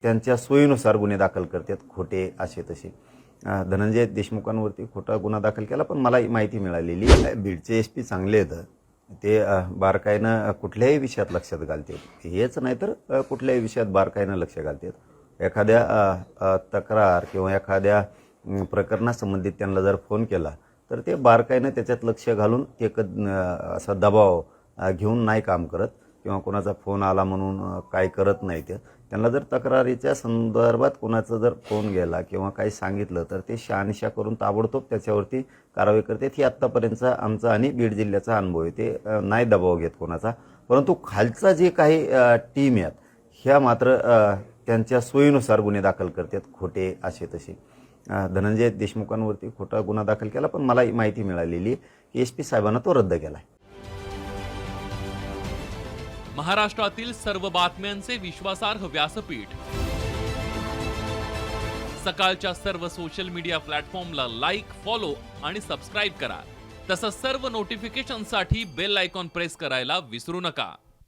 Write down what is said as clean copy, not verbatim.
त्यांच्या सोयीनुसार गुन्हे दाखल करतात, खोटे असे तसे. धनंजय देशमुखांवरती खोटा गुन्हा दाखल केला, पण मला माहिती मिळालेली बीडचे SP चांगले आहेत. ते बारकाईनं कुठल्याही विषयात लक्षात घालतात. हेच नाही तर कुठल्याही विषयात बारकाईनं लक्ष घालतात. एखाद्या तक्रार किंवा एखाद्या प्रकरणासंबंधित त्यांना जर फोन केला तर ते बारकाईनं त्याच्यात लक्ष घालून एक असा दबाव घेऊन नाही काम करत किंवा कोणाचा फोन आला म्हणून काय करत नाही. ते त्यांना जर तक्रारीच्या संदर्भात कोणाचा जर फोन गेला किंवा काही सांगितलं तर ते शहानिशा करून ताबडतोब त्याच्यावरती कारवाई करतात. ही आत्तापर्यंतचा आमचा आणि बीड जिल्ह्याचा अनुभव आहे. ते नाही दबाव घेत कोणाचा. परंतु खालचा जे काही टीम आहेत ह्या मात्र त्यांच्या सोयीनुसार गुन्हे दाखल करतात, खोटे असे तसे. धनंजय देशमुखांवरती खोटा गुन्हा दाखल केला, पण मला माहिती मिळालेली की SP साहेबांना तो रद्द केला. महाराष्ट्रातील सर्व बातम्यांचे विश्वासार्ह व्यासपीठ. सकाळच्या सर्व सोशल मीडिया प्लॅटफॉर्मला लाईक, फॉलो आणि सबस्क्राईब करा. तसंच सर्व नोटिफिकेशनसाठी बेल आयकॉन प्रेस करायला विसरू नका.